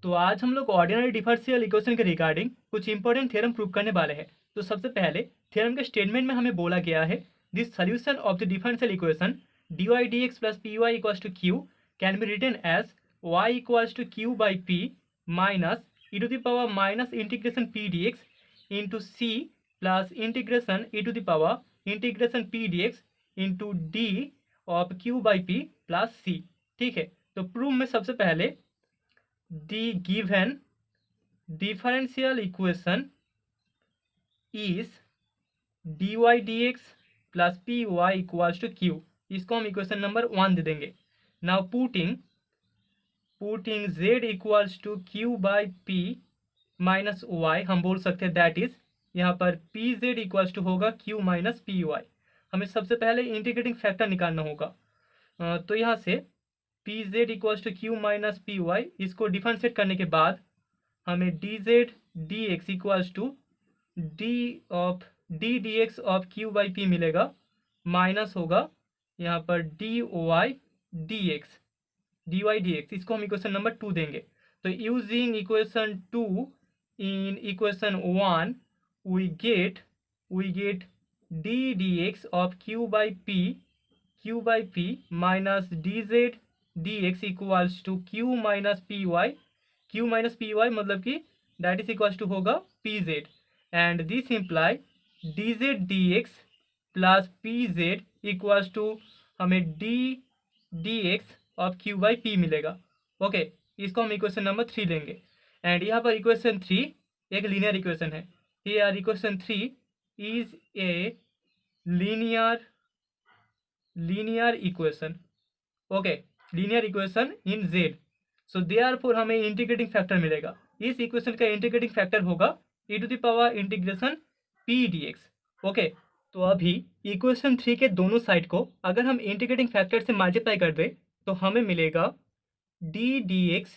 तो आज हम लोग ऑर्डिनरी डिफरेंशियल इक्वेशन के रिगार्डिंग कुछ इंपॉर्टेंट थ्योरम प्रूव करने वाले हैं। तो सबसे पहले थ्योरम के स्टेटमेंट में हमें बोला गया है this solution of the differential equation dy dx plus py equals to q can be written as y equals to q by p minus e to the power minus integration p dx into c plus integration e to the power integration p dx into d of q by p plus c। ठीक है, तो prove में सबसे पहले the given differential equation is dy dx plus P Y equals to Q, इसको हम equation number 1 दे देंगे। Now putting z equals to Q by P minus Y, हम बोल सकते हैं दैट इज यहाँ पर पी जेड इक्वल्स टू होगा क्यू माइनस पी वाई। हमें सबसे पहले इंटीग्रेटिंग फैक्टर निकालना होगा। तो यहाँ से P Z equals to Q minus P Y, इसको डिफरेंशिएट करने के बाद हमें D Z D X equals to D D X of Q by P मिलेगा, माइनस होगा यहाँ पर डी वाई डी एक्स, इसको हम इक्वेशन नंबर 2 देंगे। तो using equation 2 in equation 1 we get D D X of Q by P minus D Z D X equals to Q minus P Y, मतलब कि that is equals to होगा P Z, and this imply D Z D X plus P Z equals to हमें D X of Q by P मिलेगा। Okay, इसको हम equation number 3 लेंगे। And यहाँ पर इक्वेशन 3 एक लीनियर इक्वेशन है। Here equation 3 is a linear equation. Okay, linear equation in z, so therefore हमें इंटीग्रेटिंग फैक्टर मिलेगा। इस इक्वेशन का इंटीग्रेटिंग फैक्टर होगा e to the power integration p dx। Okay, तो अभी इक्वेशन 3 के दोनों साइड को अगर हम इंटीग्रेटिंग फैक्टर से मल्टीप्लाई कर दें तो हमें मिलेगा D D X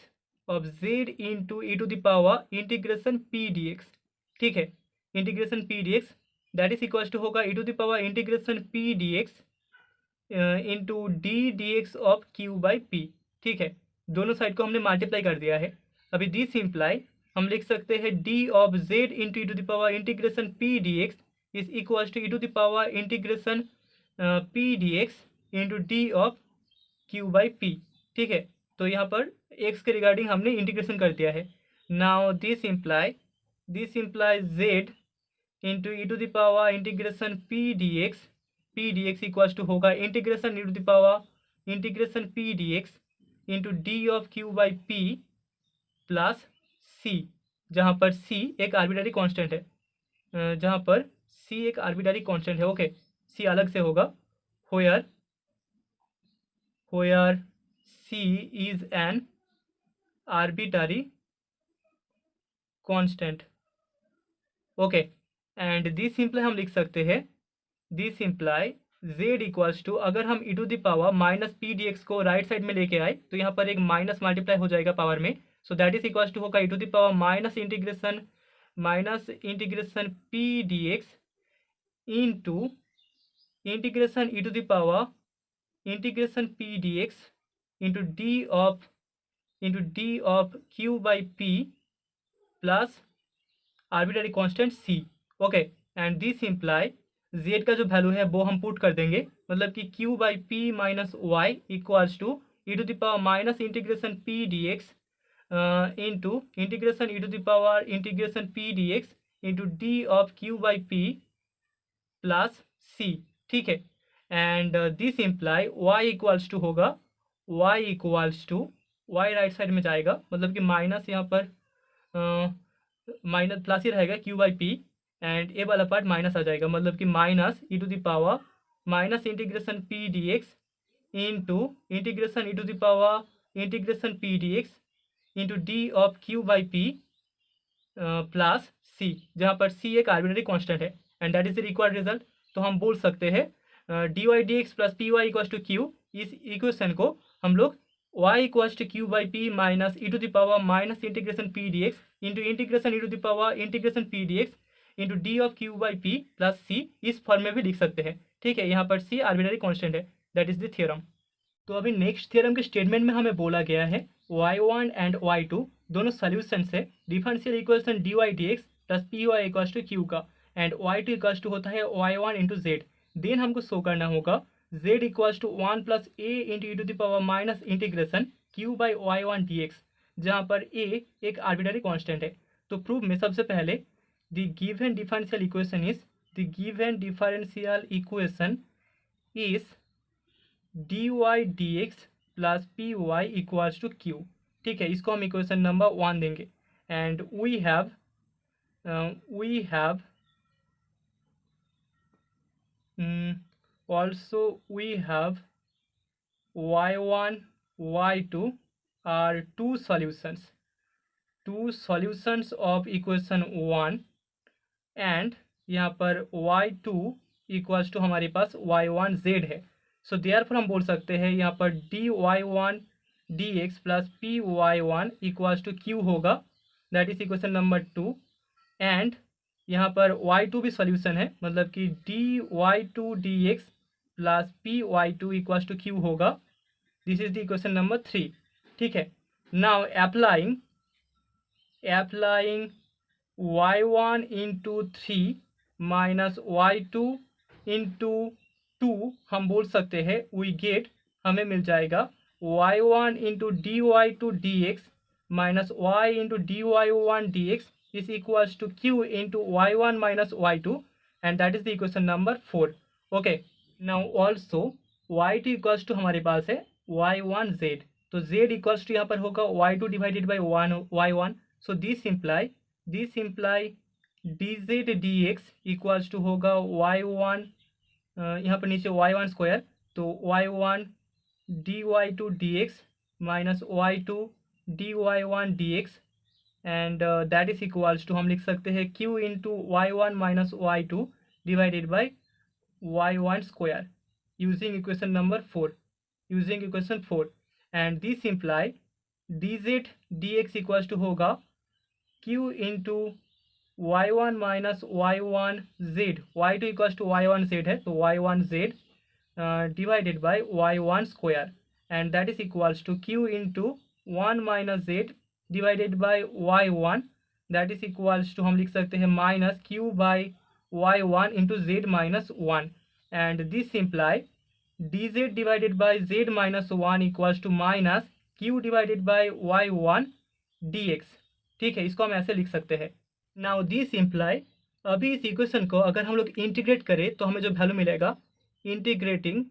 of Z into E to the power integration P D X. ठीक है, integration P D X that is equals to होगा E to the power integration P D x into D X of Q by P. ठीक है, दोनों side को हमने multiply कर दिया है। अभी दिस इम्प्लाई हम लिख सकते हैं D of Z into E to the power integration P D X is equals to E to the power integration P D x into D of Q by P. ठीक है, तो यहाँ पर x के रिगार्डिंग हमने integration कर दिया है। Now this imply Z into E to the power integration P D X equals to होगा integration E to the power integration P D x into D of Q by P plus C, जहाँ पर C एक arbitrary constant है, okay, C अलग से होगा। Where C is an arbitrary constant. Okay, and this imply हम लिख सकते हैं this imply z equals to, अगर हम ई to the power minus P D X को राइट साइड में लेके आए तो यहाँ पर एक माइनस मल्टीप्लाई हो जाएगा पावर में, so that is equals to होगा E to the power minus integration P D x into integration E to the power integration P D x into D of Q by P plus arbitrary constant C. Okay, and this imply z का जो value है वो हम put कर देंगे, मतलब कि q by P minus y equals to E to the power minus integration P D x into integration E to the power integration P D x into D of Q by P plus c. ठीक है, and this implies y equals to होगा y right side में जाएगा, मतलब कि minus यहाँ पर minus plus ही रहेगा Q by P, and A वाला पार्ट माइनस आ जाएगा, मतलब कि minus E to the power minus integration P D x into integration E to the power integration P D x into D of Q by P plus C, जहाँ पर C एक arbitrary constant है, and that is the required result. तो हम बोल सकते हैं D Y D X plus P Y equals to q, इस इक्वेशन को हम लोग y equals to Q by P minus E to the power minus integration P D x into integration E to the power integration P D x into D of Q by P plus c, इस form में भी लिख सकते हैं। ठीक है, यहाँ पर सी आर्बिट्ररी कांस्टेंट है, दैट इज द थ्योरम। तो अभी नेक्स्ट थ्योरम के स्टेटमेंट में हमें बोला गया है y1 एंड y2 दोनों सोल्यूशन से differential equation dy dx plus P Y equals to q का and y two equals to होता है y1 इंटू जेड। देन हमको शो करना होगा z equals to 1 plus a into E to the power minus integration q by y1 dx, जहाँ पर a एक arbitrary constant है। तो प्रूफ में सबसे पहले the given differential equation is dy dx plus P Y equals to Q. ठीक है, इसको हम इक्वेशन नंबर 1 देंगे and we have also we have y1 y2 are two solutions of equation 1 and यहाँ पर y2 इक्वल्स टू हमारे पास y1 z है। So therefore हम बोल सकते हैं यहाँ पर dy1 dx प्लस py1 इक्वल्स टू q होगा, that is equation number 2। And यहाँ पर y2 भी सॉल्यूशन है, मतलब कि dy2 dx plus py2 equals to q होगा, this is the equation number 3। ठीक है, now applying y1 into 3 minus y2 into 2 हम बोल सकते हैं वी गेट, हमें मिल जाएगा y1 into dy2 dx minus y into dy1 dx is equals to q into y1 minus y2 and that is the equation number 4. Okay, now also y2 equals to हमारे पास है y1 z, तो z equals to यहाँ पर होगा y2 divided by y1, so this imply dz dx equals to होगा y1 यहाँ पर नीचे y1 स्क्वायर, तो y1 dy2 dx minus y2 dy1 dx and that is equals to हम लिख सकते हैं q into y1 minus y2 divided by y1 square using equation number 4 and this imply dz dx equals to होगा q into y1 minus y1 z, y2 equals to y1 z है, तो y1 z divided by y1 square and that is equals to q into 1 minus z divided by y1, that is equals to हम लिख सकते हैं minus q by y1 into z minus 1 and this imply dz divided by z minus 1 equals to minus q divided by y1 dx। ठीक है, इसको हम ऐसे लिख सकते हैं। नाउ दिस इम्प्लाई, अभी इस इक्वेशन को अगर हम लोग इंटीग्रेट करें तो हमें जो वैल्यू मिलेगा, integrating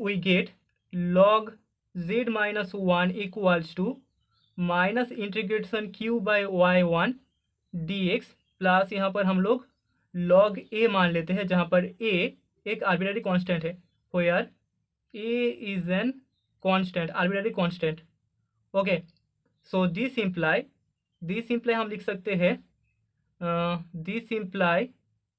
we get log z minus 1 equals to minus integration q by y1 dx plus यहाँ पर हम लोग log a मान लेते हैं, जहाँ पर a एक आर्बिट्ररी कांस्टेंट है, where a is an constant, arbitrary constant. Okay, so this imply हम लिख सकते हैं this imply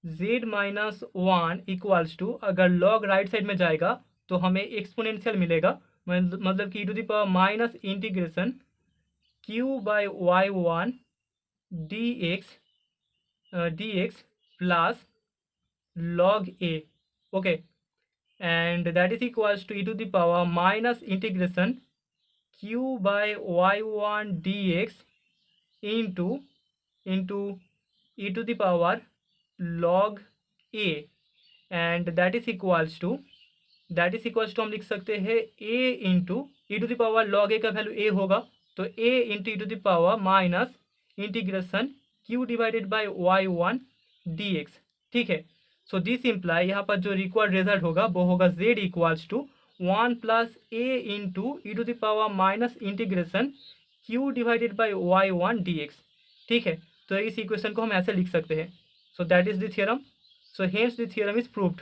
z minus 1 equals to, अगर log राइट साइड में जाएगा तो हमें एक्सपोनेंशियल मिलेगा, मतलब कि e to the power minus integration q by y1 dx plus log a। Okay, and that is equals to e to the power minus integration q by y1 dx into e to the power log a and that is equals to हम लिख सकते हैं a into e to the power log a का value a होगा, तो a into e to the power minus integration q divided by y1 dx। ठीक है, सो this imply यहाँ पर जो रिक्वायर्ड रिजल्ट होगा वो होगा z equals to 1 plus a into e to the power minus integration q divided by y1 dx। ठीक है, तो इस इक्वेशन को हम ऐसे लिख सकते हैं। सो that is the theorem, so hence the theorem is proved.